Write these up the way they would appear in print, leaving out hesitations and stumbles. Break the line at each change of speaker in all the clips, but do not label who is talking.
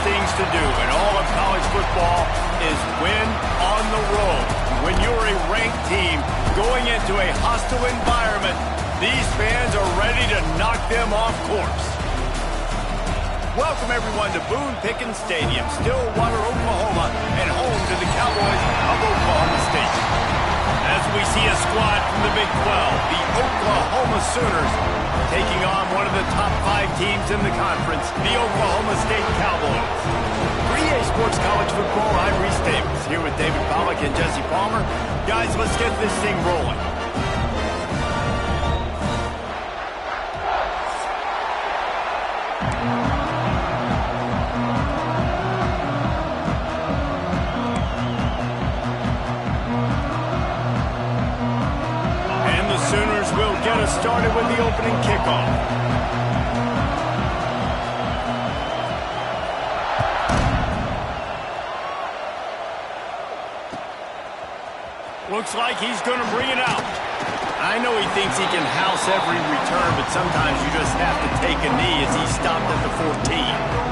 things to do in all of college football is win on the road. When you're a ranked team going into a hostile environment, these fans are ready to knock them off course. Welcome, everyone, to Boone Pickens Stadium, Stillwater, Oklahoma, and home to the Cowboys of Oklahoma State. As we see a squad from the Big 12, the Oklahoma Sooners, taking on one of the top 5 teams in the conference, the Oklahoma State Cowboys. For EA Sports College Football, I'm Reese Davis, here with David Pollack and Jesse Palmer. Guys, let's get this thing rolling. Get us started with the opening kickoff. Looks like he's going to bring it out. I know he thinks he can house every return, but sometimes you just have to take a knee as he stopped at the 14.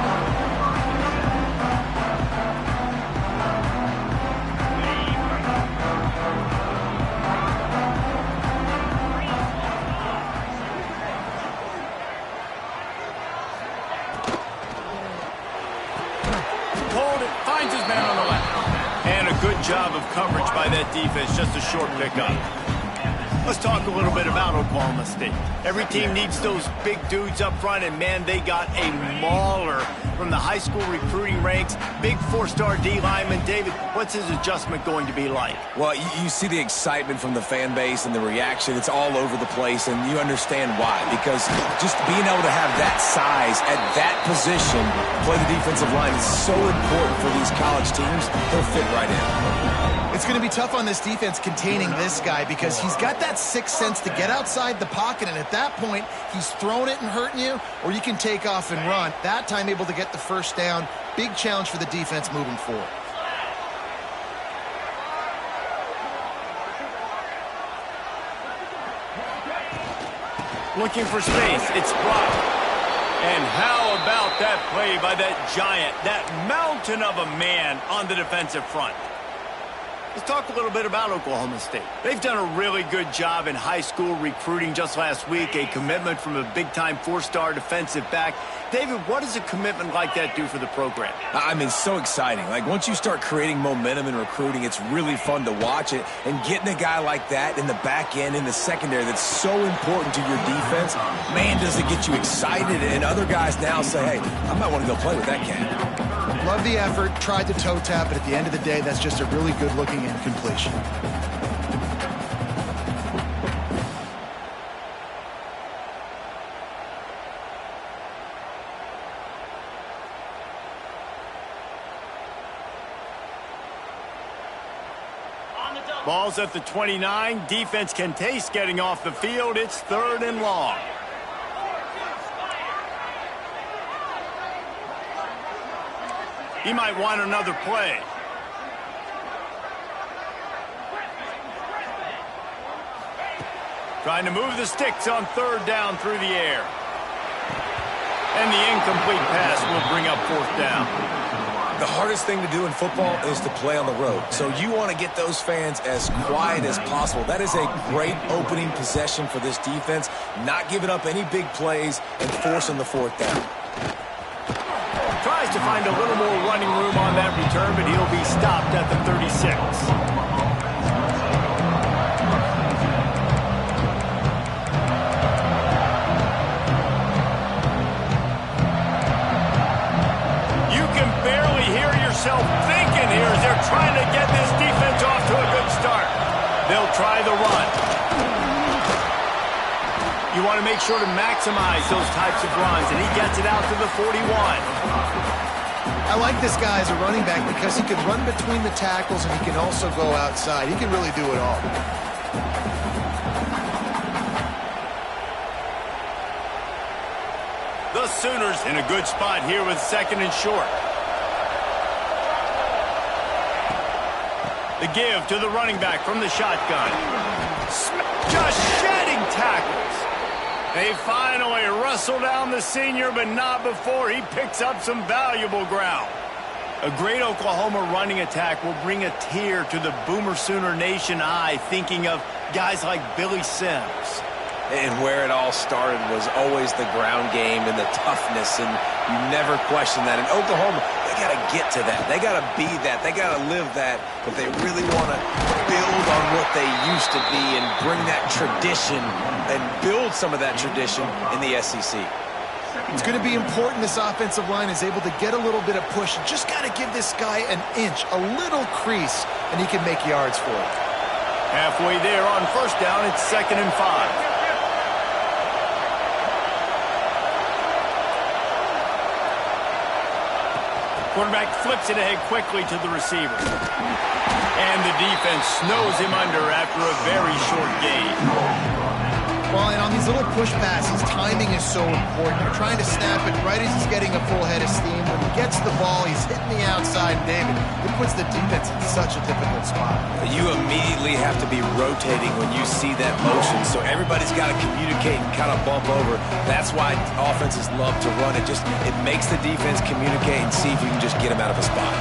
Job of coverage by that defense, just a short pickup. Let's talk a little bit about Oklahoma State. Every team needs those big dudes up front, and man, they got a mauler from the high school recruiting ranks. Big 4-star D lineman. David, what's his adjustment going to be like?
Well, you see the excitement from the fan base and the reaction. It's all over the place, and you understand why. Because just being able to have that size at that position, play the defensive line, is so important for these college teams. He'll fit right in.
It's going to be tough on this defense containing this guy because he's got that sixth sense to get outside the pocket, and at that point, he's throwing it and hurting you, or you can take off and run. That time able to get the first down. Big challenge for the defense moving forward.
Looking for space. It's blocked. And how about that play by that giant, that mountain of a man on the defensive front? Let's talk a little bit about Oklahoma State. They've done a really good job in high school recruiting. Just last week, a commitment from a big-time 4-star defensive back. David, what does a commitment like that do for the program?
I mean, so exciting. Like, once you start creating momentum in recruiting, it's really fun to watch it. And getting a guy like that in the back end, in the secondary, that's so important to your defense, man, does it get you excited. And other guys now say, hey, I might want to go play with that cat.
Love the effort, tried to toe tap, but at the end of the day, that's just a really good-looking incompletion.
Ball's at the 29. Defense can taste getting off the field. It's 3rd and long. He might want another play. Trying to move the sticks on 3rd down through the air. And the incomplete pass will bring up 4th down.
The hardest thing to do in football is to play on the road. So you want to get those fans as quiet as possible. That is a great opening possession for this defense. Not giving up any big plays and forcing the 4th down.
Tries to find a little more running room on that return, but he'll be stopped at the 36. You can barely hear yourself thinking here as they're trying to get this defense off to a good start. They'll try the run. You want to make sure to maximize those types of runs, and he gets it out to the 41.
I like this guy as a running back because he can run between the tackles and he can also go outside. He can really do it all.
The Sooners in a good spot here with 2nd and short. The give to the running back from the shotgun. Just shedding tackles. They finally wrestle down the senior, but not before he picks up some valuable ground. A great Oklahoma running attack will bring a tear to the Boomer Sooner Nation eye, thinking of guys like Billy Sims.
And where it all started was always the ground game and the toughness, and you never question that. In Oklahoma, they got to get to that. They got to be that. They got to live that. But they really want to build on what they used to be and bring that tradition and build some of that tradition in the SEC.
It's going to be important this offensive line is able to get a little bit of push. Just got to give this guy an inch, a little crease, and he can make yards for it.
Halfway there on first down, it's 2nd and 5. Quarterback flips it ahead quickly to the receiver. And the defense snows him under after a very short gain.
Well, and on these little push passes, timing is so important. You're trying to snap it right as he's getting a full head of steam. When he gets the ball, he's hitting the outside, David. It puts the defense in such a difficult spot.
You immediately have to be rotating when you see that motion, so everybody's got to communicate and kind of bump over. That's why offenses love to run it. It makes the defense communicate and see if you can just get him out of a spot.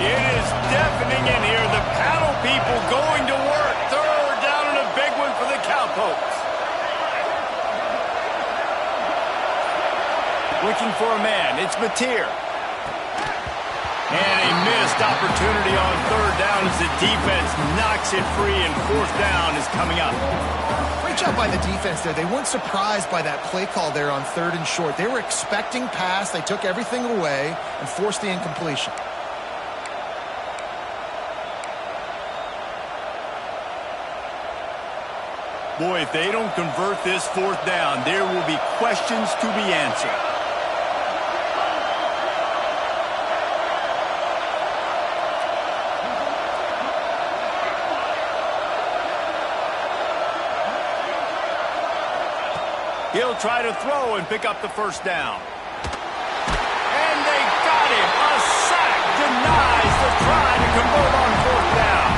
It is deafening in here. The panel people going to work. 3rd down and a big one for the Cowpokes. Looking for a man. It's Mateer. And a missed opportunity on 3rd down as the defense knocks it free, and 4th down is coming up.
Great job by the defense there. They weren't surprised by that play call there on 3rd and short. They were expecting pass. They took everything away and forced the incompletion.
Boy, if they don't convert this 4th down, there will be questions to be answered. He'll try to throw and pick up the 1st down. And they got him. A sack denies the try to convert on 4th down.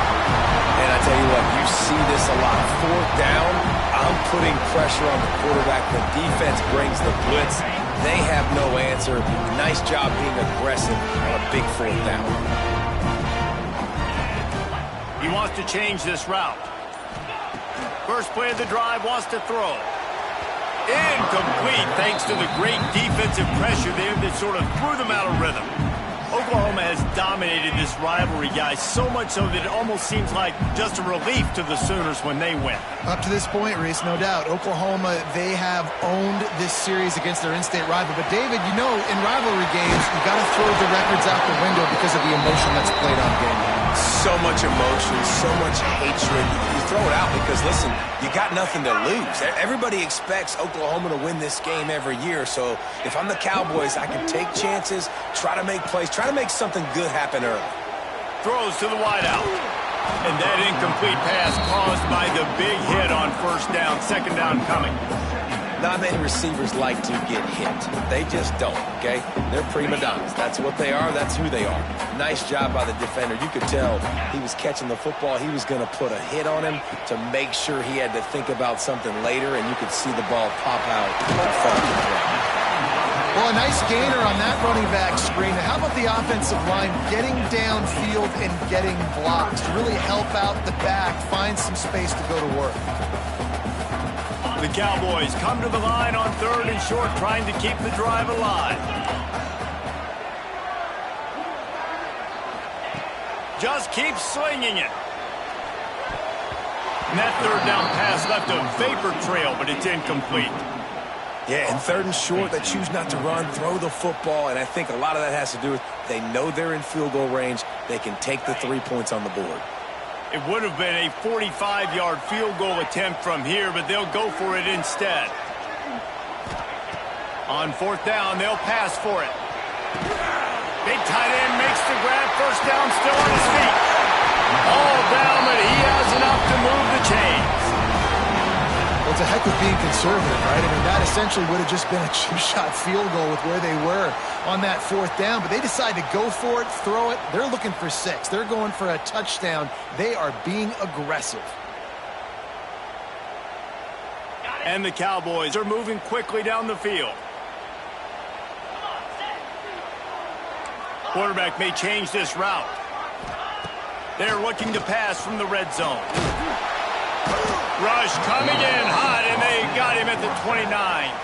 And I tell you what, you see this a lot. 4th down, I'm putting pressure on the quarterback. The defense brings the blitz. They have no answer. Nice job being aggressive on a big 4th down.
He wants to change this route. First play of the drive, wants to throw. Incomplete thanks to the great defensive pressure there that sort of threw them out of rhythm. Oklahoma has dominated this rivalry, guys, so much so that it almost seems like just a relief to the Sooners when they win.
Up to this point, Reese, no doubt. Oklahoma, they have owned this series against their in-state rival. But, David, you know, in rivalry games, you got to throw the records out the window because of the emotion that's played on game.
So much emotion, so much hatred. You throw it out because, listen, you got nothing to lose. Everybody expects Oklahoma to win this game every year. So if I'm the Cowboys, I can take chances, try to make plays, try to make something good happen early.
Throws to the wideout. And that incomplete pass caused by the big hit on 1st down, 2nd down coming.
Not many receivers like to get hit. They just don't, okay? They're prima donnas. That's what they are. That's who they are. Nice job by the defender. You could tell he was catching the football. He was going to put a hit on him to make sure he had to think about something later, and you could see the ball pop out and fall to the ground.
Well, a nice gainer on that running back screen. How about the offensive line getting downfield and getting blocks to really help out the back, find some space to go to work?
The Cowboys come to the line on 3rd and short, trying to keep the drive alive. Just keep slinging it. And that 3rd down pass left a vapor trail, but it's incomplete.
Yeah, and 3rd and short, they choose not to run, throw the football, and I think a lot of that has to do with they know they're in field goal range. They can take the 3 points on the board.
It would have been a 45-yard field goal attempt from here, but they'll go for it instead. On 4th down, they'll pass for it. Big tight end makes the grab. 1st down, still on his feet. All down, but he has enough to move the chains.
Well, it's a heck of being conservative, right? I mean, that essentially would have just been a two-shot field goal with where they were on that 4th down. But they decide to go for it, throw it. They're looking for 6. They're going for a touchdown. They are being aggressive.
And the Cowboys are moving quickly down the field. Quarterback may change this route. They're looking to pass from the red zone. Rush coming in hot, and they got him at the 29.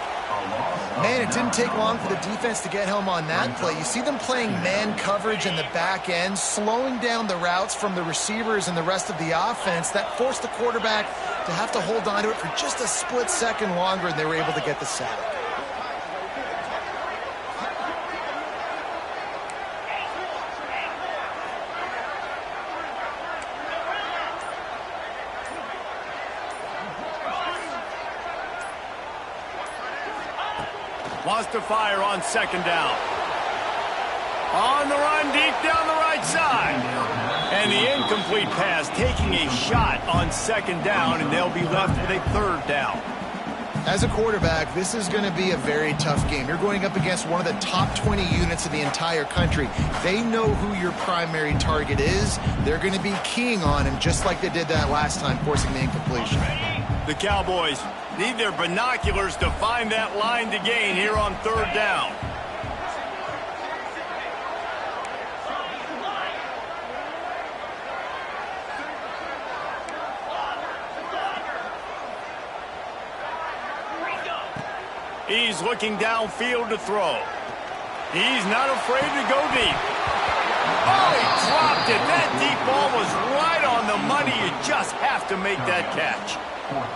Man, it didn't take long for the defense to get home on that play. You see them playing man coverage in the back end, slowing down the routes from the receivers and the rest of the offense. That forced the quarterback to have to hold on to it for just a split second longer, and they were able to get the sack.
Wants to fire on second down. On the run deep down the right side. And the incomplete pass taking a shot on second down, and they'll be left with a third down.
As a quarterback, this is going to be a very tough game. You're going up against one of the top 20 units in the entire country. They know who your primary target is. They're going to be keying on him just like they did that last time, forcing the incompletion.
The Cowboys need their binoculars to find that line to gain here on third down. He's looking downfield to throw. He's not afraid to go deep. Oh, he dropped it. That deep ball was right on the money. You just have to make that catch.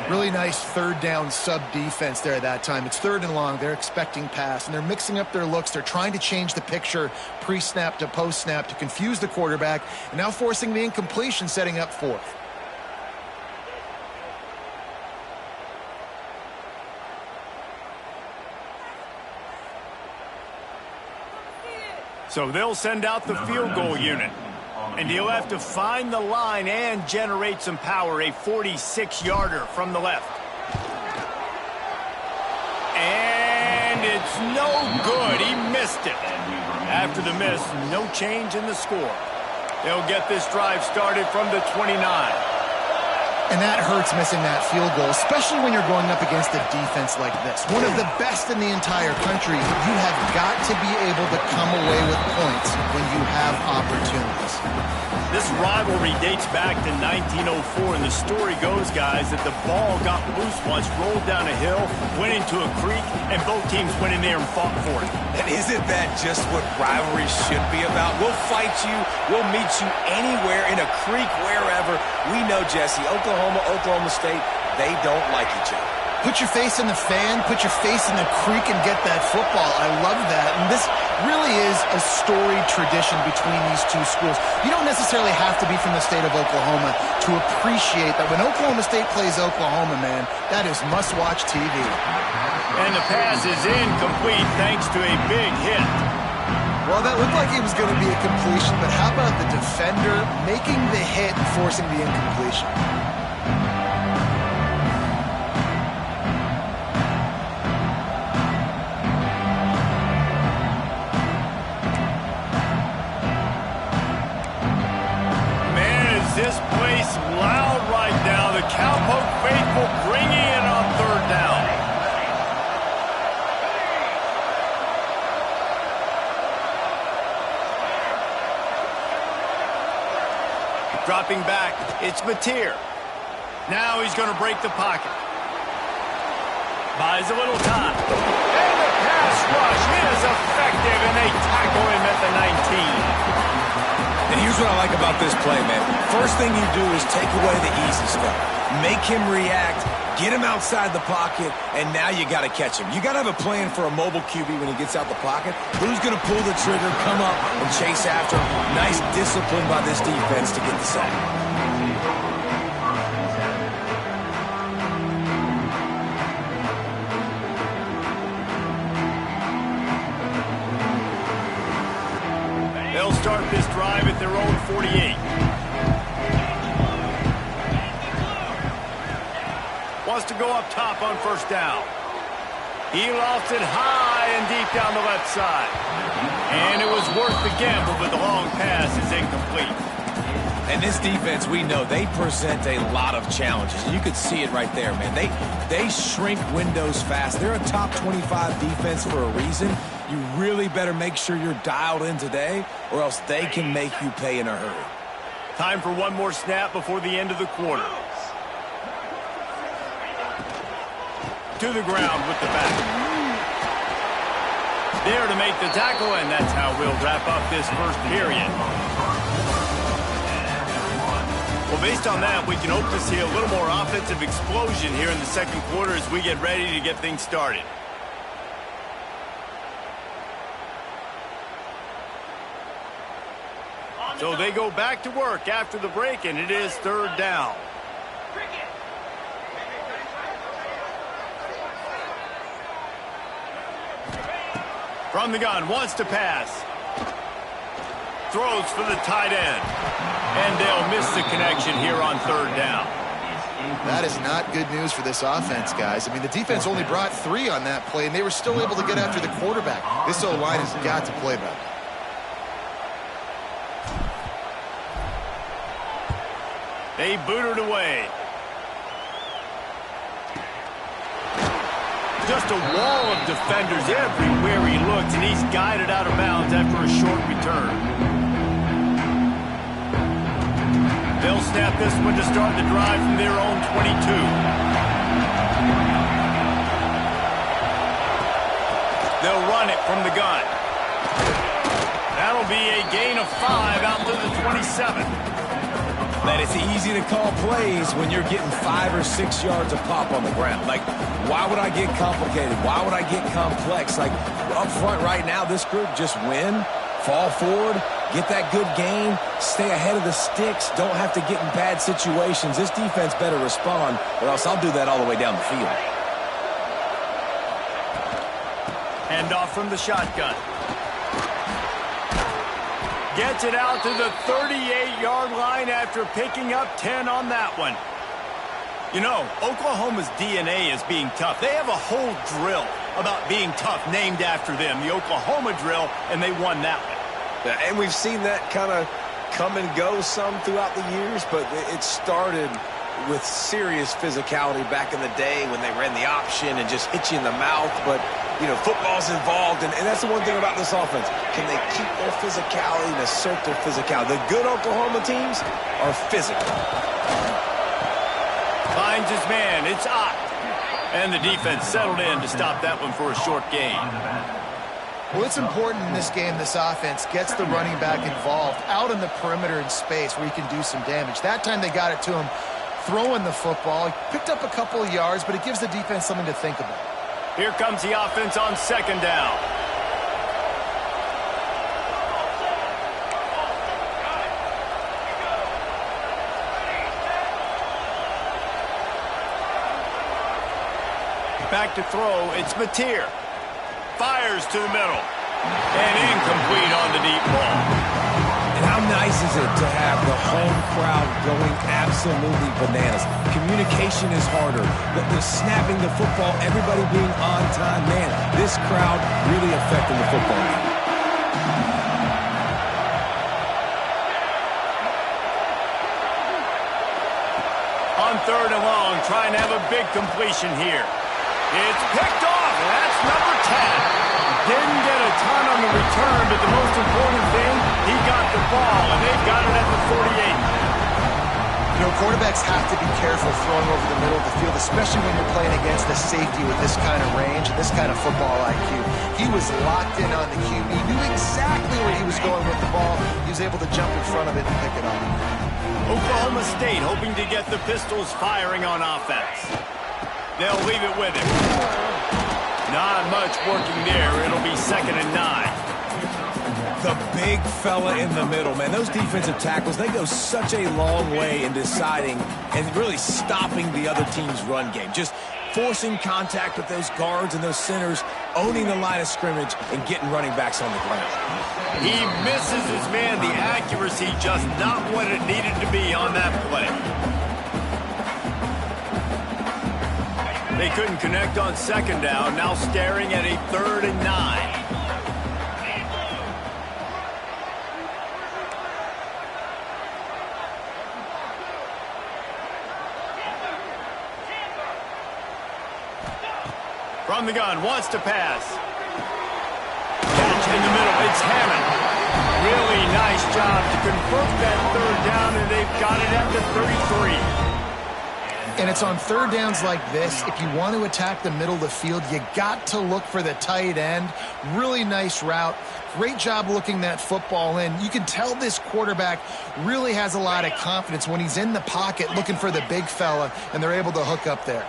Really nice third down sub-defense there at that time. It's third and long. They're expecting pass, and they're mixing up their looks. They're trying to change the picture pre-snap to post-snap to confuse the quarterback, and now forcing the incompletion, setting up fourth.
So they'll send out the field goal unit. And he'll have to find the line and generate some power. A 46-yarder from the left. And it's no good. He missed it. After the miss, no change in the score. They'll get this drive started from the 29.
And that hurts, missing that field goal, especially when you're going up against a defense like this. One of the best in the entire country. You have got to be able to come away with points when you have opportunities.
This rivalry dates back to 1904, and the story goes, guys, that the ball got loose once, rolled down a hill, went into a creek, and both teams went in there and fought for it.
And isn't that just what rivalry should be about? We'll fight you. We'll meet you anywhere, in a creek, wherever. We know, Jesse, Oklahoma, Oklahoma State, they don't like each other.
Put your face in the fan, put your face in the creek and get that football. I love that. And this really is a storied tradition between these two schools. You don't necessarily have to be from the state of Oklahoma to appreciate that when Oklahoma State plays Oklahoma, man, that is must-watch TV.
And the pass is incomplete thanks to a big hit.
Well, that looked like it was going to be a completion, but how about the defender making the hit and forcing the incompletion?
This place loud right now. The Cowpoke faithful bringing it on third down. Dropping back, it's Mateer. Now he's going to break the pocket. Buys a little time. And the pass rush is effective, and they tackle him at the 19.
And here's what I like about this play, man. First thing you do is take away the easy stuff. Make him react, get him outside the pocket, and now you got to catch him. You got to have a plan for a mobile QB when he gets out the pocket. Who's going to pull the trigger, come up, and chase after him? Nice discipline by this defense to get the sack.
They'll start this drive at their own 48. Wants to go up top on first down. He lofts it high and deep down the left side. And it was worth the gamble, but the long pass is incomplete.
And this defense, we know, they present a lot of challenges. You could see it right there, man. They shrink windows fast. They're a top 25 defense for a reason. You really better make sure you're dialed in today, or else they can make you pay in a hurry.
Time for one more snap before the end of the quarter. To the ground with the back. There to make the tackle, and that's how we'll wrap up this first period. Well, based on that, we can hope to see a little more offensive explosion here in the second quarter as we get ready to get things started. So they go back to work after the break, and it is third down. From the gun, wants to pass. Throws for the tight end. And they'll miss the connection here on third down.
That is not good news for this offense, guys. I mean, the defense only brought 3 on that play, and they were still able to get after the quarterback. This O-line has got to play better.
They boot it away. Just a wall of defenders everywhere he looks, and he's guided out of bounds after a short return. They'll snap this one to start the drive from their own 22. They'll run it from the gun. That'll be a gain of 5 out to the 27.
Man, it's easy to call plays when you're getting 5 or 6 yards of pop on the ground. Like, why would I get complicated? Why would I get complex? Like, up front right now, this group just win, fall forward, get that good gain, stay ahead of the sticks, don't have to get in bad situations. This defense better respond, or else I'll do that all the way down the field.
Hand off from the shotgun. Gets it out to the 38-yard line after picking up 10 on that one. You know, Oklahoma's DNA is being tough. They have a whole drill about being tough named after them, the Oklahoma drill, and they won that one.
And we've seen that kind of come and go some throughout the years, but it started with serious physicality back in the day when they ran the option and just hit you in the mouth. But, you know, football's involved, and that's the one thing about this offense. Can they keep their physicality and assert their physicality? The good Oklahoma teams are physical.
Finds his man. It's Ott. And the defense settled in to stop that one for a short gain.
Well, it's important in this game this offense gets the running back involved out in the perimeter in space where he can do some damage. That time they got it to him throwing the football. He picked up a couple of yards, but it gives the defense something to think about.
Here comes the offense on second down. Back to throw, it's Mateer. Fires to the middle. And incomplete on the deep ball.
And how nice is it to have the home crowd going absolutely bananas? Communication is harder. The snapping the football, everybody being on time. Man, this crowd really affecting the football game.
On third and long, trying to have a big completion here. It's picked off. That's number 10. Didn't get a ton on the return, but the most important thing, he got the ball, and they've got it at the 48.
You know, quarterbacks have to be careful throwing over the middle of the field, especially when you're playing against a safety with this kind of range and this kind of football IQ. He was locked in on the QB, knew exactly where he was going with the ball. He was able to jump in front of it and pick it up.
Oklahoma State hoping to get the Pistols firing on offense. They'll leave it with him. Not much working there. It'll be 2nd and 9.
The big fella in the middle, man. Those defensive tackles, they go such a long way in deciding and really stopping the other team's run game. Just forcing contact with those guards and those centers, owning the line of scrimmage, and getting running backs on the ground.
He misses his man. The accuracy just not what it needed to be on that play. They couldn't connect on second down. Now staring at a 3rd and 9. From the gun, wants to pass. Catch in the middle, it's Hammond. Really nice job to convert that third down, and they've got it at the 33.
And it's on third downs like this. If you want to attack the middle of the field, you got to look for the tight end. Really nice route. Great job looking that football in. You can tell this quarterback really has a lot of confidence when he's in the pocket looking for the big fella, and they're able to hook up there.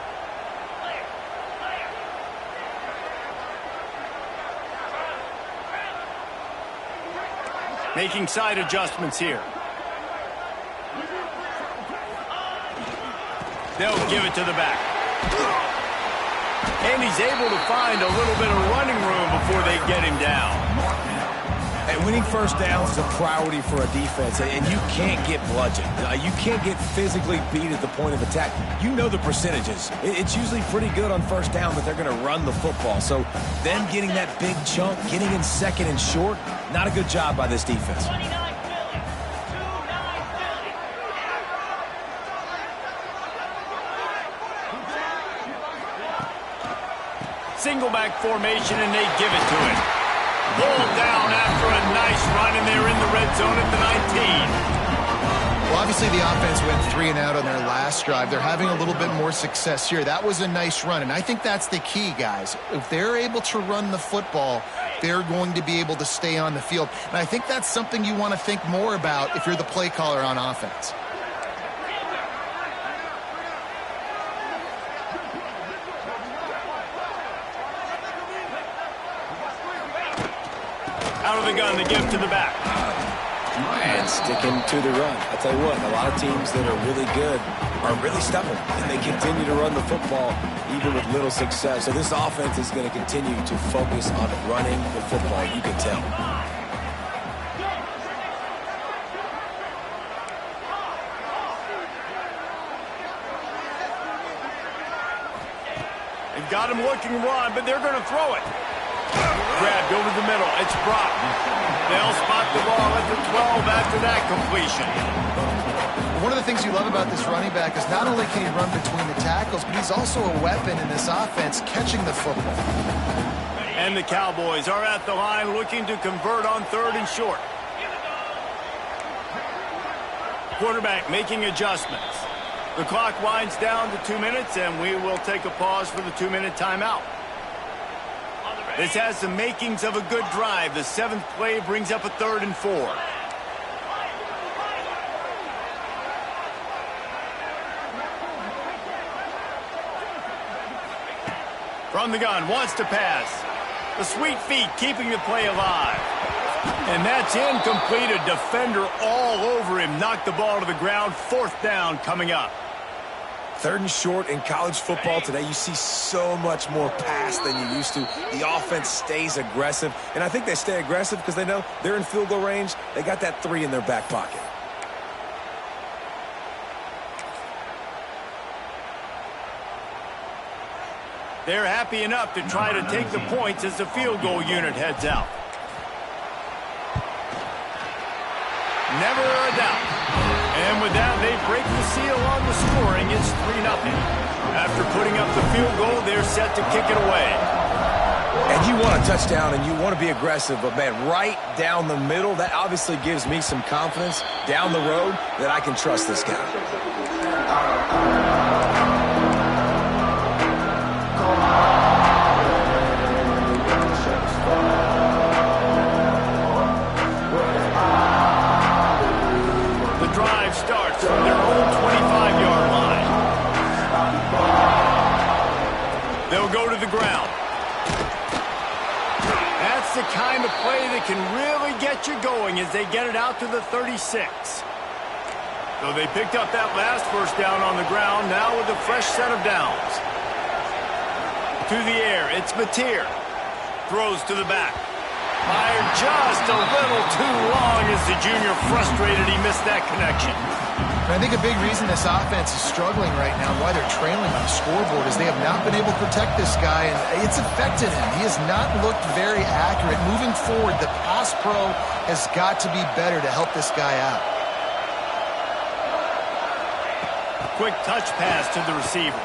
Making side adjustments here. They'll give it to the back. And he's able to find a little bit of running room before they get him down.
And winning first downs is a priority for a defense, and you can't get bludgeoned. You can't get physically beat at the point of attack. You know the percentages. It's usually pretty good on first down that they're going to run the football. So them getting that big chunk, getting in second and short, not a good job by this defense.
Single back formation, and they give it to him. Pulled down after a nice run, and they're in the red zone at the 19.
Well, obviously the offense went 3 and out on their last drive. They're having a little bit more success here. That was a nice run, and I think that's the key, guys. If they're able to run the football, they're going to be able to stay on the field. And I think that's something you want to think more about if you're the play caller on offense.
Out of the gun, the give to the back.
And sticking to the run. I'll tell you what, a lot of teams that are really good are really stubborn, and they continue to run the football even with little success. So this offense is going to continue to focus on running the football, you can tell.
They've got him looking run, but they're going to throw it. Grabbed over the middle. It's Brock. They'll spot the ball at the 12 after that completion.
One of the things you love about this running back is not only can he run between the tackles, but he's also a weapon in this offense catching the football.
And the Cowboys are at the line looking to convert on third and short. Quarterback making adjustments. The clock winds down to 2 minutes, and we will take a pause for the 2-minute timeout. This has the makings of a good drive. The 7th play brings up a 3rd and 4. From the gun, wants to pass. The sweet feet keeping the play alive. And that's incomplete. A defender all over him. Knocked the ball to the ground. 4th down coming up.
3rd and short in college football today, you see so much more pass than you used to. The offense stays aggressive, and I think they stay aggressive because they know they're in field goal range. They got that 3 in their back pocket.
They're happy enough to try to take the points as the field goal unit heads out. Never a doubt. And with that, they break the seal on the scoring. It's 3-0. After putting up the field goal, they're set to kick it away.
And you want a touchdown, and you want to be aggressive, but, man, right down the middle, that obviously gives me some confidence down the road that I can trust this guy.
Starts from their own 25-yard line. They'll go to the ground. That's the kind of play that can really get you going as they get it out to the 36. So they picked up that last first down on the ground, now with a fresh set of downs. To the air, it's Mateer. Throws to the back. Fired just a little too long as the junior frustrated he missed that connection.
And I think a big reason this offense is struggling right now and why they're trailing on the scoreboard is they have not been able to protect this guy, and it's affected him. He has not looked very accurate. Moving forward, the pass pro has got to be better to help this guy out.
Quick touch pass to the receiver.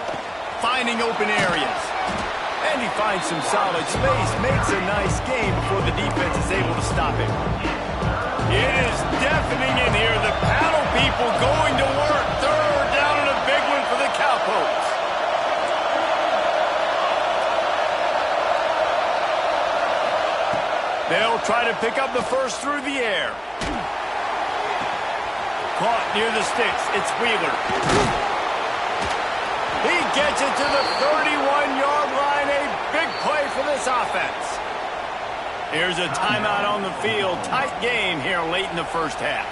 Finding open areas. And he finds some solid space, makes a nice game before the defense is able to stop him. It is deafening in here. The paddle people going to work. Third down and a big one for the Cowpokes. They'll try to pick up the first through the air. Caught near the sticks. It's Wheeler. He gets it to the 31-yard line. A big play for this offense. Here's a timeout on the field. Tight game here late in the first half.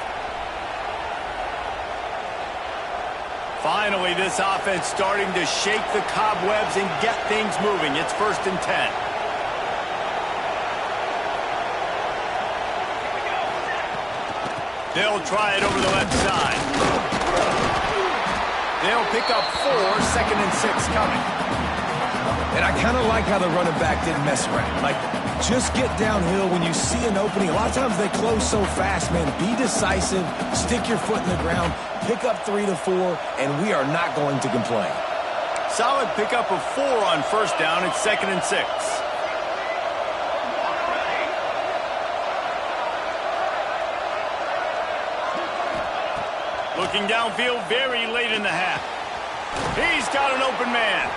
Finally, this offense starting to shake the cobwebs and get things moving. It's 1st and 10. They'll try it over the left side. They'll pick up 4, 2nd and 6 coming.
And I kind of like how the running back didn't mess around. Like, just get downhill when you see an opening. A lot of times they close so fast, man. Be decisive, stick your foot in the ground, pick up 3 to 4, and we are not going to complain.
Solid pickup of 4 on 1st down. It's 2nd and 6. Looking downfield very late in the half. He's got an open man.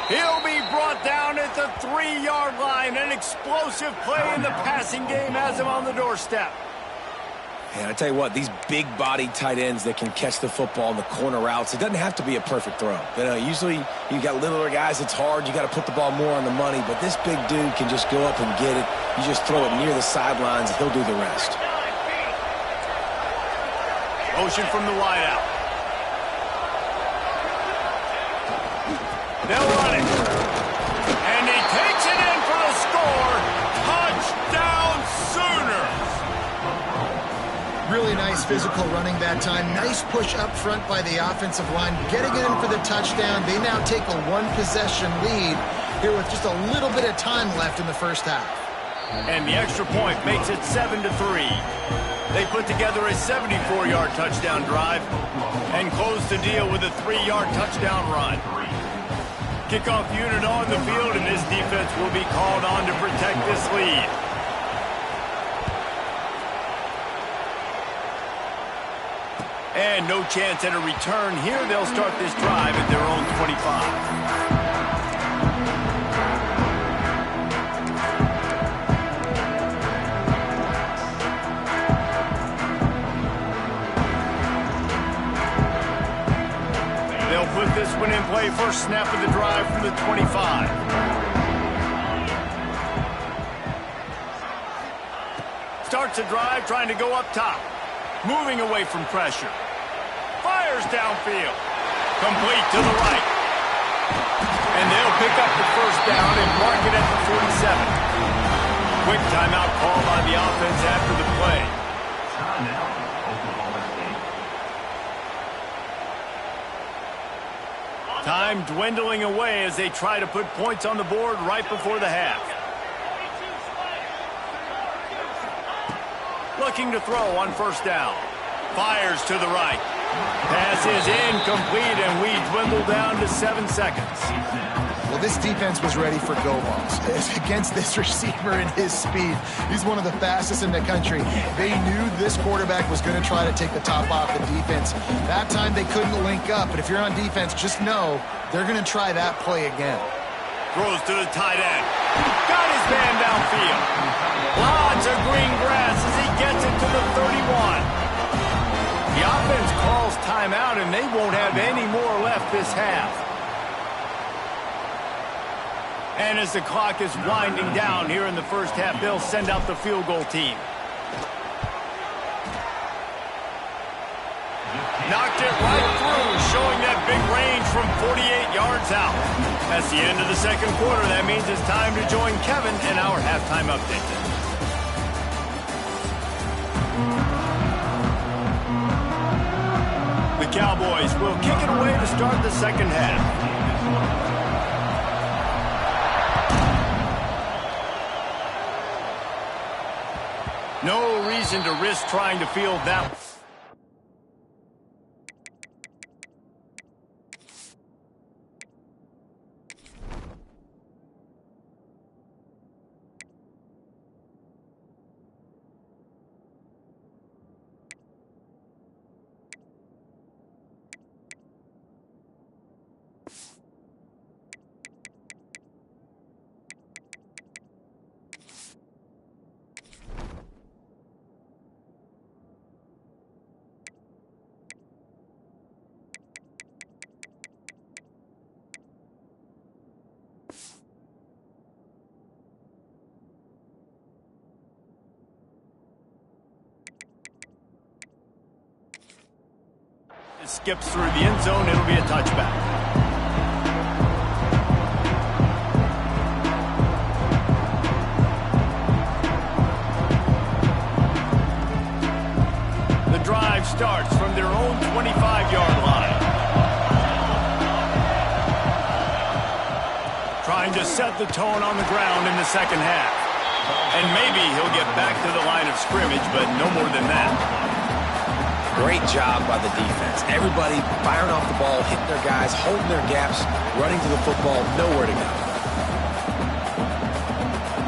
He'll be brought down at the 3-yard line. An explosive play in the passing game has him on the doorstep.
And I tell you what, these big-bodied tight ends that can catch the football in the corner routes, it doesn't have to be a perfect throw. You know, usually you got littler guys, it's hard. You got to put the ball more on the money. But this big dude can just go up and get it. You just throw it near the sidelines, he'll do the rest.
Motion from the wideout. They'll run it. And he takes it in for the score. Touchdown Sooners.
Really nice physical running that time. Nice push up front by the offensive line. Getting it in for the touchdown. They now take a 1-possession lead here with just a little bit of time left in the first half.
And the extra point makes it 7-3. They put together a 74-yard touchdown drive and close the deal with a 3-yard touchdown run. Kickoff unit on the field, and this defense will be called on to protect this lead. And no chance at a return here. They'll start this drive at their own 25. Put this one in play. First snap of the drive from the 25. Starts the drive trying to go up top. Moving away from pressure. Fires downfield. Complete to the right. And they'll pick up the first down and mark it at the 47. Quick timeout call by the offense after the play. Time dwindling away as they try to put points on the board right before the half. Looking to throw on 1st down. Fires to the right. Pass is incomplete, and we dwindle down to 7 seconds.
Well, this defense was ready for go balls. Against this receiver and his speed, he's one of the fastest in the country. They knew this quarterback was going to try to take the top off the defense. That time they couldn't link up, but if you're on defense, just know they're going to try that play again.
Throws to the tight end. Got his man downfield. Lots of green grass as he gets it to the 31. The offense calls timeout, and they won't have any more left this half. And as the clock is winding down here in the first half, they'll send out the field goal team. Knocked it right through, showing that big range from 48 yards out. That's the end of the second quarter. That means it's time to join Kevin in our halftime update. The Cowboys will kick it away to start the second half. No reason to risk trying to field that. skips through the end zone. It'll be a touchback. The drive starts from their own 25-yard line. Trying to set the tone on the ground in the second half. And maybe he'll get back to the line of scrimmage, but no more than that.
Great job by the defense. Everybody firing off the ball, hitting their guys, holding their gaps, running to the football, nowhere to go.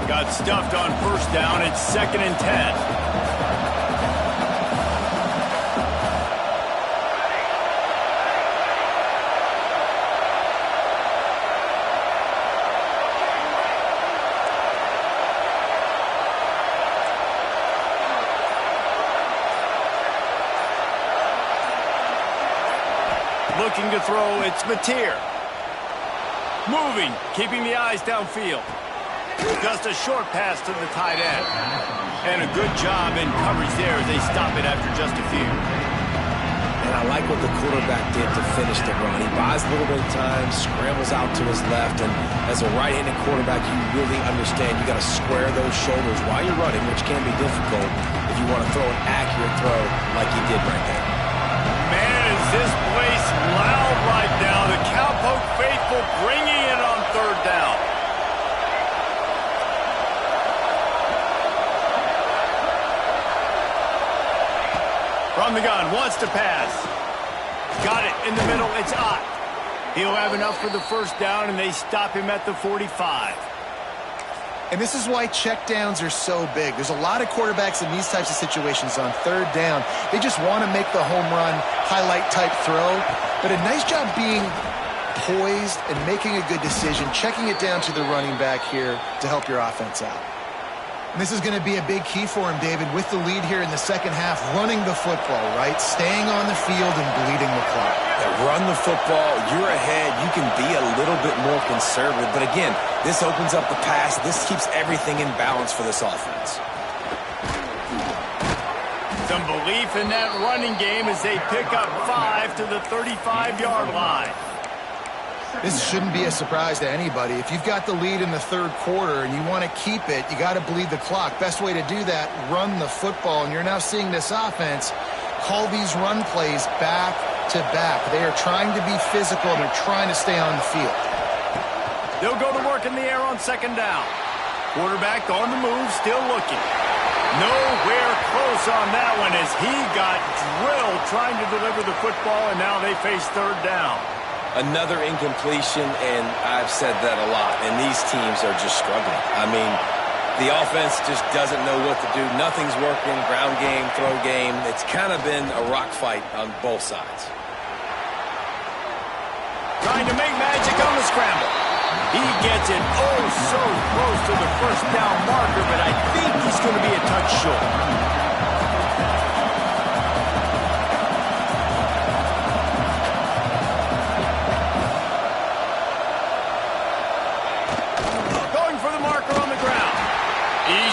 Got stuffed on first down. It's 2nd and 10. Looking to throw, it's Mateer. Moving, keeping the eyes downfield. Just a short pass to the tight end. And a good job in coverage there as they stop it after just a few.
And I like what the quarterback did to finish the run. He buys a little bit of time, scrambles out to his left, and as a right-handed quarterback, you really understand you got to square those shoulders while you're running, which can be difficult if you want to throw an accurate throw like he did right there.
Man, is this place loud right now. The Cowpoke faithful bringing it on 3rd down. From the gun, wants to pass. Got it in the middle, it's Ott. He'll have enough for the first down, and they stop him at the 45.
And this is why checkdowns are so big. There's a lot of quarterbacks in these types of situations on 3rd down. They just want to make the home run, highlight type throw. But a nice job being poised and making a good decision, checking it down to the running back here to help your offense out. And this is going to be a big key for him, David, with the lead here in the second half, running the football, right? Staying on the field and bleeding the clock.
Run the football, you're ahead, you can be a little bit more conservative. But again, this opens up the pass. This keeps everything in balance for this offense.
Some belief in that running game as they pick up 5 to the 35-yard line.
This shouldn't be a surprise to anybody. If you've got the lead in the 3rd quarter and you want to keep it, you got to bleed the clock. Best way to do that, run the football. And you're now seeing this offense call these run plays back to back. They are trying to be physical, and they're trying to stay on the field.
They'll go to work in the air on 2nd down. Quarterback on the move, still looking. Nowhere close on that one as he got drilled trying to deliver the football, and now they face 3rd down.
Another incompletion, and I've said that a lot, and these teams are just struggling. I mean, the offense just doesn't know what to do. Nothing's working, ground game, throw game. It's kind of been a rock fight on both sides.
Trying to make magic on the scramble. He gets it oh so close to the first down marker, but I think he's going to be a touch short.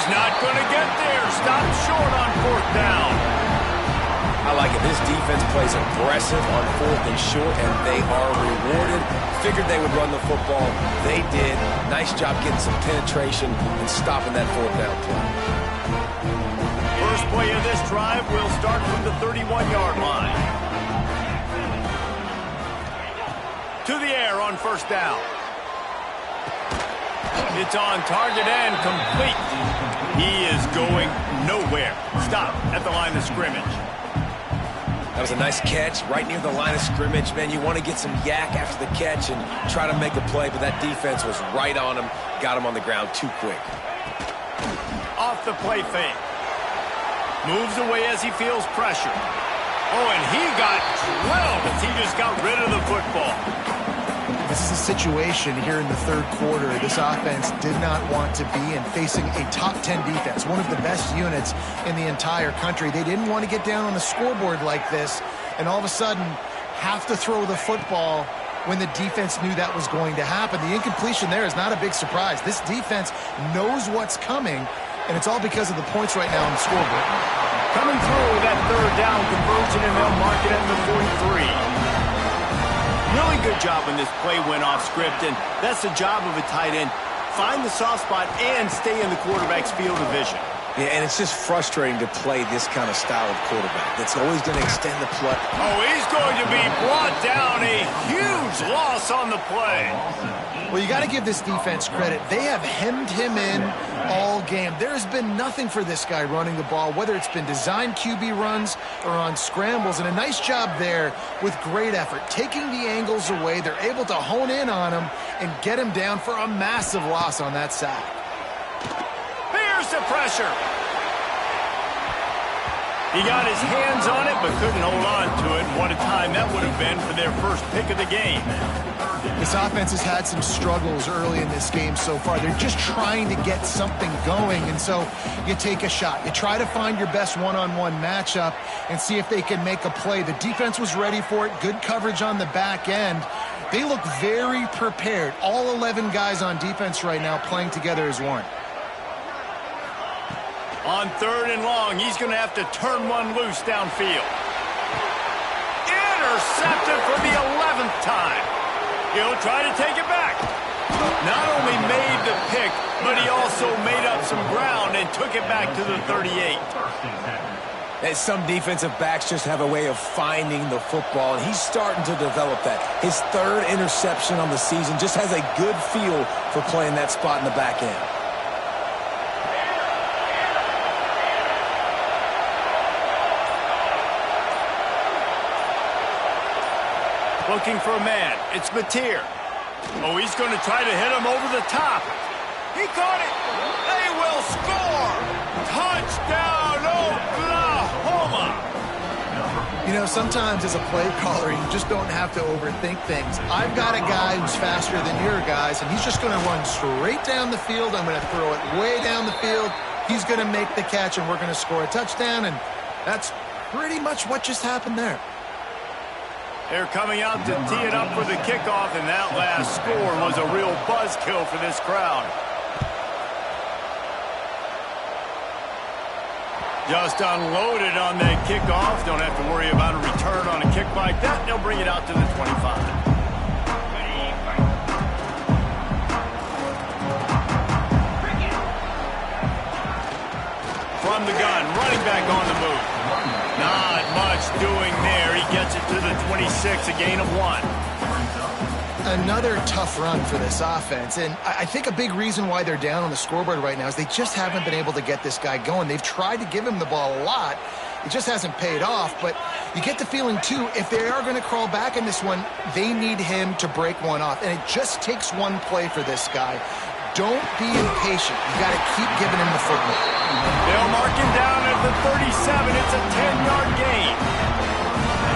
Not going to get there. Stop short on 4th down.
I like it. This defense plays aggressive on 4th and short, and they are rewarded. Figured they would run the football. They did. Nice job getting some penetration and stopping that 4th down play.
First play of this drive will start from the 31-yard line. To the air on 1st down. It's on target and complete. He is going nowhere. Stop at the line of scrimmage.
That was a nice catch right near the line of scrimmage. Man, you want to get some yak after the catch and try to make a play, but that defense was right on him. Got him on the ground too quick.
Off the play fake. Moves away as he feels pressure. Oh, and he got drilled as he just got rid of the football.
This is a situation here in the 3rd quarter this offense did not want to be in, facing a top 10 defense, one of the best units in the entire country. They didn't want to get down on the scoreboard like this and all of a sudden have to throw the football when the defense knew that was going to happen. The incompletion there is not a big surprise. This defense knows what's coming, and it's all because of the points right now on the scoreboard.
Coming through with that third down conversion, and they'll mark it at the 43. Really good job when this play went off script, and that's the job of a tight end. Find the soft spot and stay in the quarterback's field of vision.
Yeah, and it's just frustrating to play this kind of style of quarterback. That's always going to extend the play.
Oh, he's going to be brought down. A huge loss on the play.
Well, you got to give this defense credit. They have hemmed him in all game. There has been nothing for this guy running the ball, whether it's been designed QB runs or on scrambles, and a nice job there with great effort. Taking the angles away, they're able to hone in on him and get him down for a massive loss on that sack.
Here's the pressure. He got his hands on it, but couldn't hold on to it. And what a time that would have been for their first pick of the game.
This offense has had some struggles early in this game so far. They're just trying to get something going, and so you take a shot. You try to find your best one-on-one matchup and see if they can make a play. The defense was ready for it. Good coverage on the back end. They look very prepared. All 11 guys on defense right now playing together as one.
On third and long, he's going to have to turn one loose downfield. Intercepted for the 11th time. He'll try to take it back. Not only made the pick, but he also made up some ground and took it back to the 38.
And some defensive backs just have a way of finding the football, and he's starting to develop that. His third interception on the season, just has a good feel for playing that spot in the back end.
Looking for a man. It's Mateer. Oh, he's going to try to hit him over the top. He caught it. They will score. Touchdown, Oklahoma.
You know, sometimes as a play caller, you just don't have to overthink things. I've got a guy who's faster than your guys, and he's just going to run straight down the field. I'm going to throw it way down the field. He's going to make the catch, and we're going to score a touchdown, and that's pretty much what just happened there.
They're coming out to tee it up for the kickoff, and that last score was a real buzzkill for this crowd. Just unloaded on that kickoff. Don't have to worry about a return on a kick like that. They'll bring it out to the 25. From the gun, running back on the move. Not much doing there. He gets it to the 26, a gain of 1.
Another tough run for this offense, and I think a big reason why they're down on the scoreboard right now is they just haven't been able to get this guy going. They've tried to give him the ball a lot. It just hasn't paid off, but you get the feeling, too, if they are going to crawl back in this one, they need him to break one off, and it just takes one play for this guy. Don't be impatient. You got to keep giving him the football.
They'll mark him down at the 37. It's a 10-yard gain.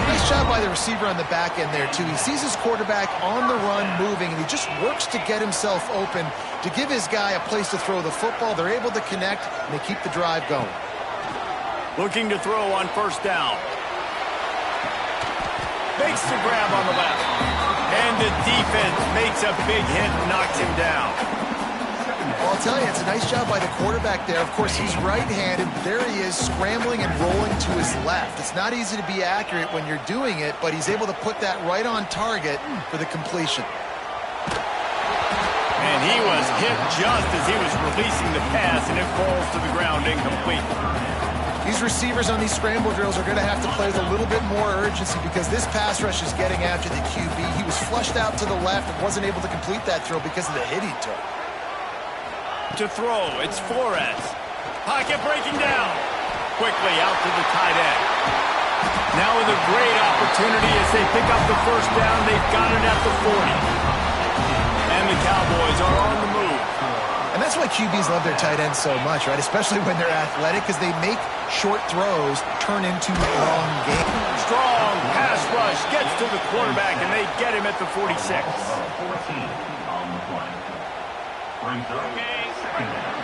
Nice job by the receiver on the back end there, too. He sees his quarterback on the run moving, and he just works to get himself open to give his guy a place to throw the football. They're able to connect, and they keep the drive going.
Looking to throw on first down. Makes the grab on the left. And the defense makes a big hit and knocks him down.
Well, I'll tell you, it's a nice job by the quarterback there. Of course, he's right-handed. There he is, scrambling and rolling to his left. It's not easy to be accurate when you're doing it, but he's able to put that right on target for the completion.
And he was hit just as he was releasing the pass, and it falls to the ground incomplete.
These receivers on these scramble drills are going to have to play with a little bit more urgency because this pass rush is getting after the QB. He was flushed out to the left and wasn't able to complete that throw because of the hit he took.
To throw, it's Flores. Pocket breaking down. Quickly out to the tight end. Now with a great opportunity as they pick up the first down. They've got it at the 40. And the Cowboys are on the move.
And that's why QBs love their tight ends so much, right? Especially when they're athletic, because they make short throws turn into long gains.
Strong pass rush gets to the quarterback, and they get him at the 46.
14 on the play. Brings up second down.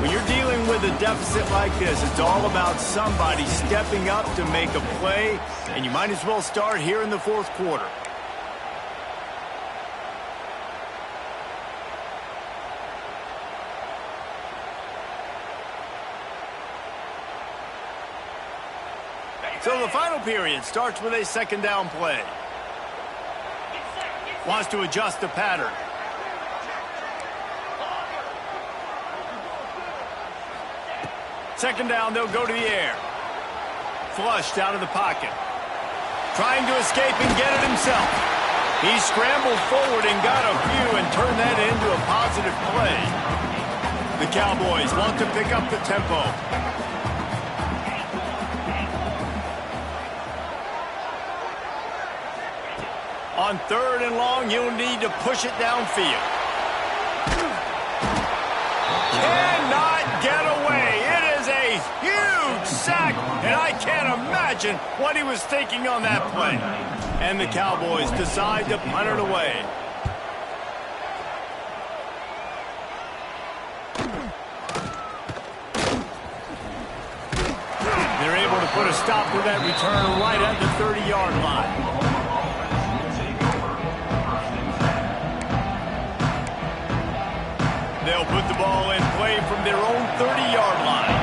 When you're dealing with a deficit like this, it's all about somebody stepping up to make a play, and you might as well start here in the fourth quarter. So the final period starts with a second down play. Wants to adjust the pattern. Second down, they'll go to the air. Flushed out of the pocket. Trying to escape and get it himself. He scrambled forward and got a few and turned that into a positive play. The Cowboys want to pick up the tempo. On third and long, you'll need to push it downfield. Cannot get away. It is a huge sack, and I can't imagine what he was thinking on that play. And the Cowboys decide to punt it away. They're able to put a stop to that return right at the 30-yard line. They'll put the ball in play from their own 30-yard line.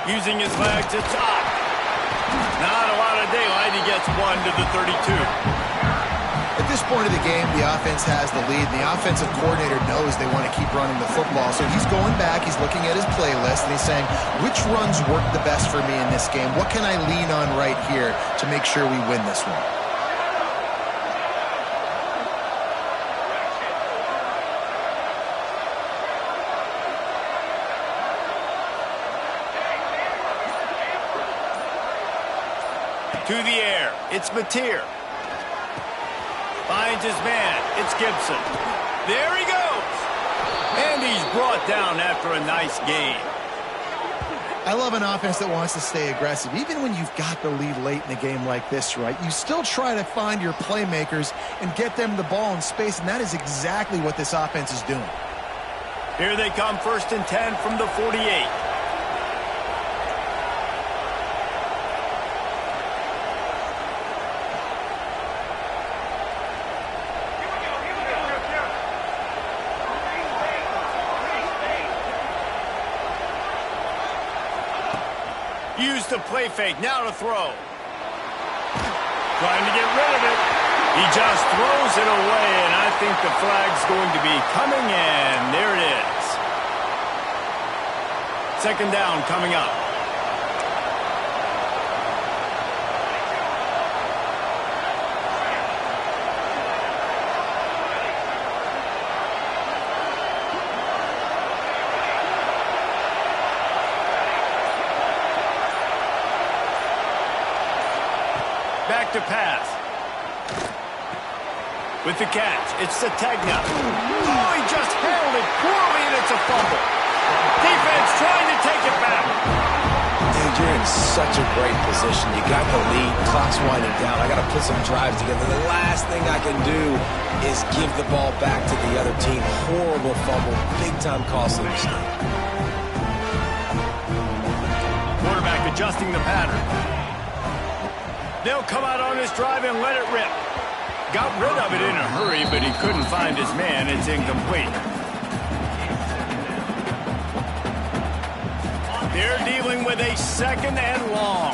Using his legs to top. Not a lot of daylight. He gets one to the 32.
At this point of the game, the offense has the lead, and the offensive coordinator knows they want to keep running the football. So he's going back, he's looking at his playlist, and he's saying, which runs work the best for me in this game? What can I lean on right here to make sure we win this one?
To the air, it's Mateer. Finds his man, it's Gibson. There he goes. And he's brought down after a nice gain.
I love an offense that wants to stay aggressive. Even when you've got the lead late in a game like this, right, you still try to find your playmakers and get them the ball in space, and that is exactly what this offense is doing.
Here they come, 1st and 10 from the 48. Use the play fake, now to throw. Trying to get rid of it. He just throws it away, and I think the flag's going to be coming in. There it is. Second down coming up. Back to pass. With the catch, it's Sategna. Oh, he just handled it poorly, and it's a fumble. Defense trying to take it back.
Dude, you're in such a great position. You got the lead, clock's winding down. I got to put some drives together. The last thing I can do is give the ball back to the other team. Horrible fumble, big-time costly mistake.
Quarterback adjusting the pattern. They'll come out on this drive and let it rip. Got rid of it in a hurry, but he couldn't find his man. It's incomplete. They're dealing with a second and long.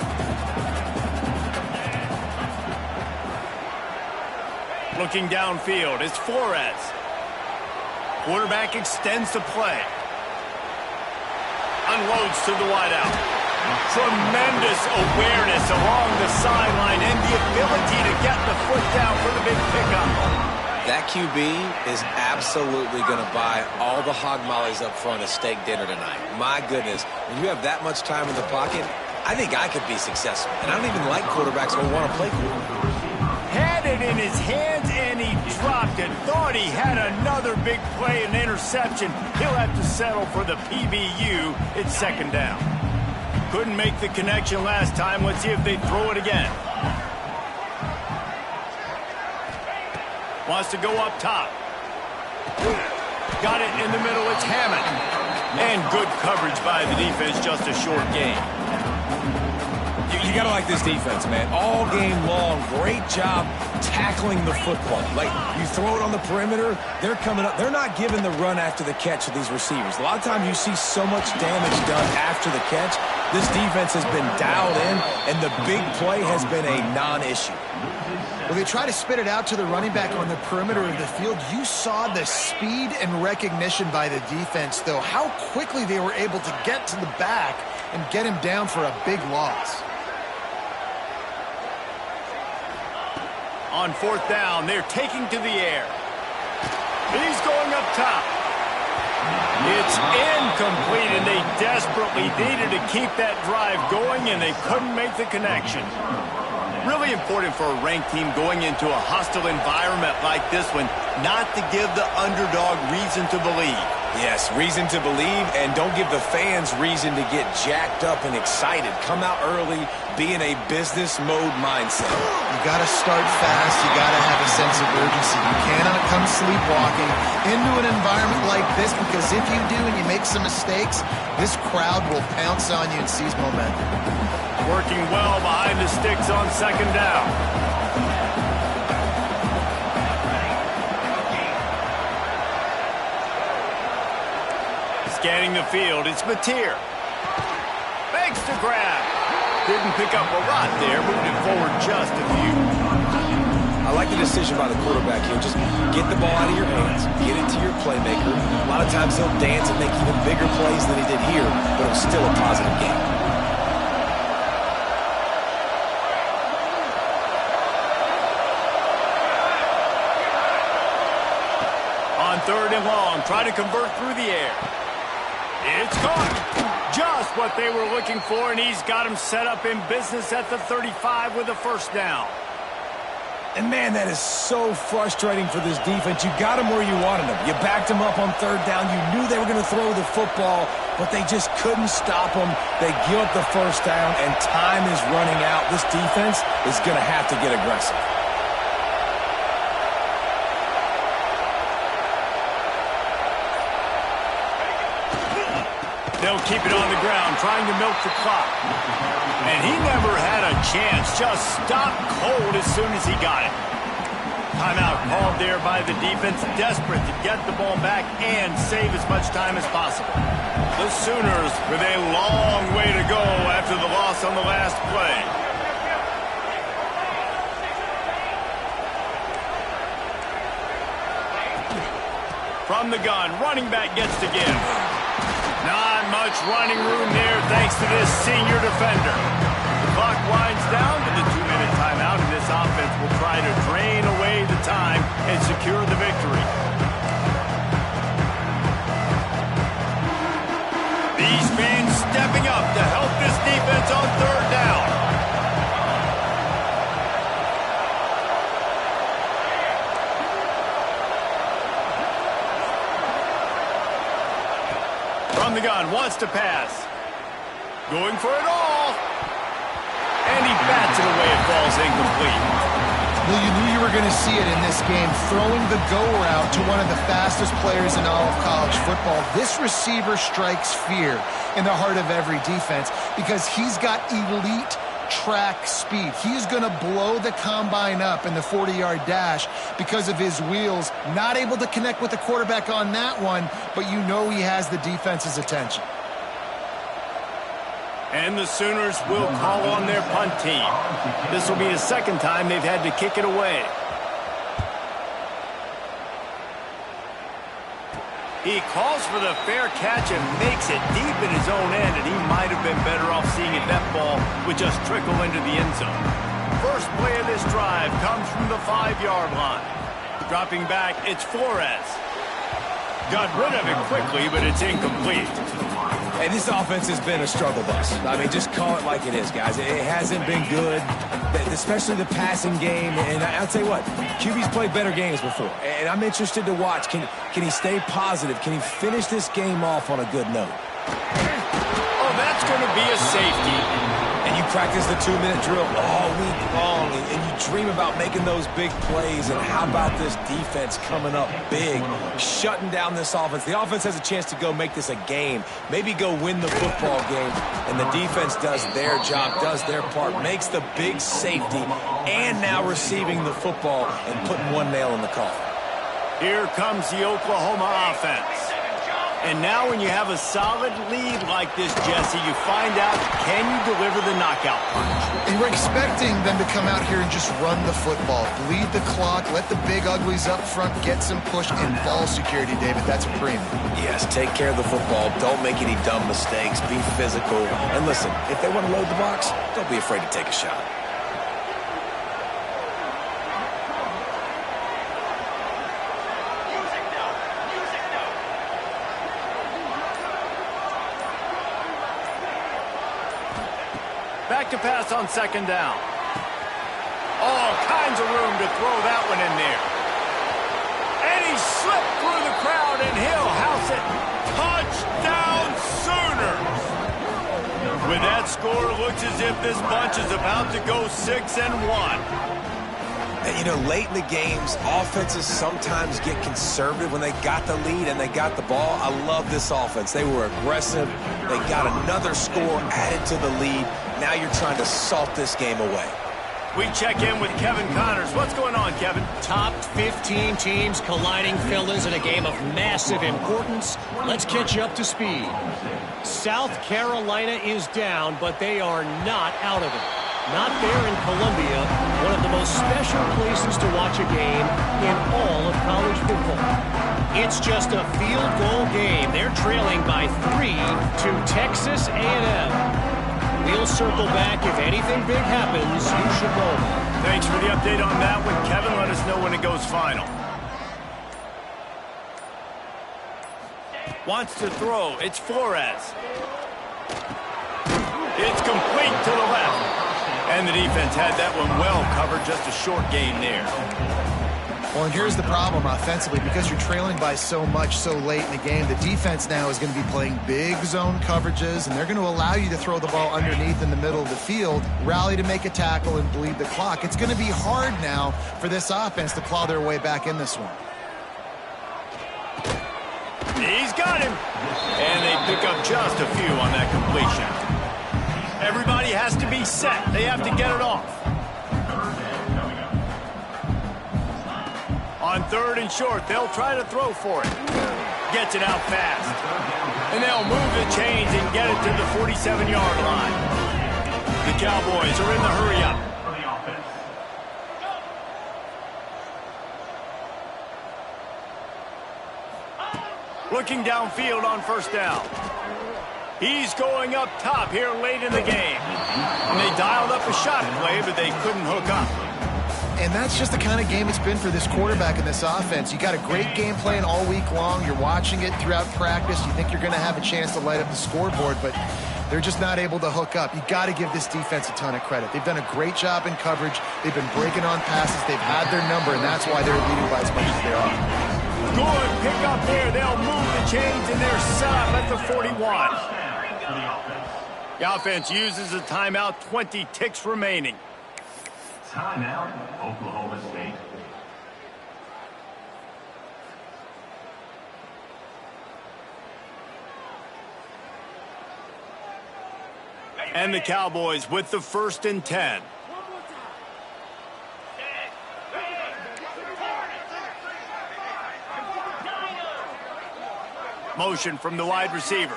Looking downfield, it's Flores. Quarterback extends the play. Unloads to the wideout. Tremendous awareness along the sideline and the ability to get the foot down for the big pickup.
That QB is absolutely going to buy all the hog mollies up front of steak dinner tonight. My goodness, when you have that much time in the pocket, I think I could be successful. And I don't even like quarterbacks who want to play quarterback.
Had it in his hands and he dropped it. Thought he had another big play and interception. He'll have to settle for the PBU. It's second down. Couldn't make the connection last time. Let's see if they throw it again. Wants to go up top. Got it in the middle. It's Hammond. And good coverage by the defense. Just a short gain.
You got to like this defense, man. All game long, great job tackling the football. Like, you throw it on the perimeter, they're coming up. They're not giving the run after the catch to these receivers. A lot of times you see so much damage done after the catch. This defense has been dialed in, and the big play has been a non-issue.
Well, they try to spit it out to the running back on the perimeter of the field. You saw the speed and recognition by the defense, though, how quickly they were able to get to the back and get him down for a big loss.
On fourth down, they're taking to the air. He's going up top. It's incomplete, and they desperately needed to keep that drive going, and they couldn't make the connection. Really important for a ranked team going into a hostile environment like this one, not to give the underdog reason to believe.
Yes, reason to believe, and don't give the fans reason to get jacked up and excited. Come out early, be in a business mode mindset.
You got to start fast. You got to have a sense of urgency. You cannot come sleepwalking into an environment like this, because if you do and you make some mistakes, this crowd will pounce on you and seize momentum.
Working well behind the sticks on second down. Scanning the field, it's Mateer. Makes the grab. Didn't pick up a lot there, moved it forward just a few.
I like the decision by the quarterback here. Just get the ball out of your hands, get it to your playmaker. A lot of times he'll dance and make even bigger plays than he did here, but it was still a positive game.
On third and long, try to convert through the air. It's caught. Just what they were looking for, and he's got him set up in business at the 35 with a first down.
And, man, that is so frustrating for this defense. You got them where you wanted them. You backed them up on third down. You knew they were going to throw the football, but they just couldn't stop them. They give up the first down, and time is running out. This defense is going to have to get aggressive.
They'll keep it on the ground, trying to milk the clock. And he never had a chance, just stopped cold as soon as he got it. Timeout called there by the defense, desperate to get the ball back and save as much time as possible. The Sooners with a long way to go after the loss on the last play. From the gun, running back gets to give. Not much running room there thanks to this senior defender. The clock winds down to the 2-minute timeout, and this offense will try to drain away the time and secure the victory. These fans stepping up to help this defense on third down. From the gun, wants to pass. Going for it all. And he bats it away. It falls incomplete.
Well, you knew you were going to see it in this game, throwing the go route to one of the fastest players in all of college football. This receiver strikes fear in the heart of every defense because he's got elite track speed. He's going to blow the combine up in the 40-yard dash because of his wheels. Not able to connect with the quarterback on that one, but you know he has the defense's attention.
And the Sooners will call on their punt team. This will be the second time they've had to kick it away. He calls for the fair catch and makes it deep in his own end, and he might have been better off seeing it that ball would just trickle into the end zone. First play of this drive comes from the 5-yard line. Dropping back, it's Flores. Got rid of it quickly, but it's incomplete.
Hey, this offense has been a struggle bus. I mean, just call it like it is, guys. It hasn't been good, especially the passing game. And I'll tell you what, QB's played better games before. And I'm interested to watch. Can he stay positive? Can he finish this game off on a good note?
Oh, that's going to be a safety.
And you practice the 2-minute drill all week long, and you dream about making those big plays, and how about this defense coming up big, shutting down this offense. The offense has a chance to go make this a game, maybe go win the football game, and the defense does their job, does their part, makes the big safety, and now receiving the football and putting one nail in the coffin.
Here comes the Oklahoma offense. And now when you have a solid lead like this, Jesse, you find out, can you deliver the knockout punch?
And we're expecting them to come out here and just run the football, bleed the clock, let the big uglies up front get some push and ball security, David. That's a premium.
Yes, take care of the football. Don't make any dumb mistakes. Be physical. And listen, if they want to load the box, don't be afraid to take a shot.
Back to pass on second down. All kinds of room to throw that one in there. And he slipped through the crowd, and he'll house it. Touchdown Sooners! With that score, it looks as if this bunch is about to go 6-1.
And, you know, late in the games, offenses sometimes get conservative when they got the lead and they got the ball. I love this offense. They were aggressive. They got another score added to the lead. Now you're trying to salt this game away.
We check in with Kevin Connors. What's going on, Kevin?
Top 15 teams colliding, fellas, in a game of massive importance. Let's catch you up to speed. South Carolina is down, but they are not out of it. Not there in Columbia, one of the most special places to watch a game in all of college football. It's just a field goal game. They're trailing by 3 to Texas A&M. We'll circle back. If anything big happens, you should know.
Thanks for the update on that one, Kevin. Let us know when it goes final. Wants to throw. It's Flores. It's complete to the left. And the defense had that one well covered. Just a short gain there.
Well, and here's the problem offensively. Because you're trailing by so much so late in the game, the defense now is going to be playing big zone coverages, and they're going to allow you to throw the ball underneath in the middle of the field, rally to make a tackle, and bleed the clock. It's going to be hard now for this offense to claw their way back in this one.
He's got him. And they pick up just a few on that completion. Everybody has to be set. They have to get it off. On 3rd and short, they'll try to throw for it. Gets it out fast. And they'll move the chains and get it to the 47-yard line. The Cowboys are in the hurry-up. Looking downfield on 1st down. He's going up top here late in the game. And they dialed up a shot play, but they couldn't hook up.
And that's just the kind of game it's been for this quarterback in this offense. You got a great game plan all week long. You're watching it throughout practice. You think you're going to have a chance to light up the scoreboard, but they're just not able to hook up. You got to give this defense a ton of credit. They've done a great job in coverage. They've been breaking on passes. They've had their number, and that's why they're leading by as much as they are.
Good pick up there. They'll move the chains, and they're set up at the 41. The offense uses a timeout, 20 ticks remaining.
Timeout, Oklahoma State.
And the Cowboys with the 1st and 10. Motion from the wide receiver.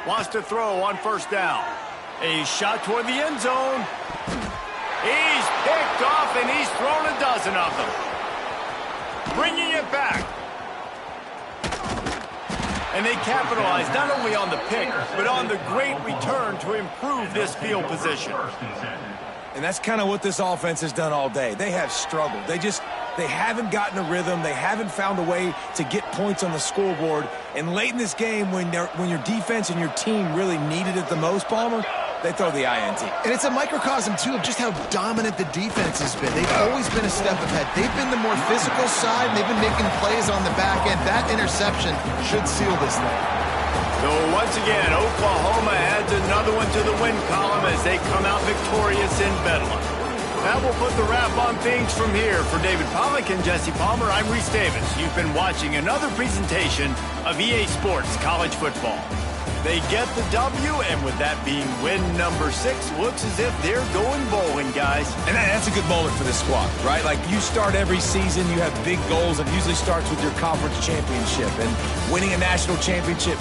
Wants to throw on 1st down. A shot toward the end zone. He's picked off, and he's thrown a dozen of them. Bringing it back. And they capitalize not only on the pick, but on the great return to improve this field position.
And that's kind of what this offense has done all day. They have struggled. They haven't gotten a rhythm. They haven't found a way to get points on the scoreboard. And late in this game, when your defense and your team really needed it the most, Palmer, they throw the INT.
And it's a microcosm, too, of just how dominant the defense has been. They've always been a step ahead. They've been the more physical side, and they've been making plays on the back end. That interception should seal this thing.
So once again, Oklahoma adds another one to the win column as they come out victorious in Bedlam. That will put the wrap on things from here. For David Pollack and Jesse Palmer, I'm Reese Davis. You've been watching another presentation of EA Sports College Football. They get the W, and with that being win number 6, looks as if they're going bowling, guys.
And that's a good moment for this squad, right? Like, you start every season, you have big goals, and it usually starts with your conference championship. And winning a national championship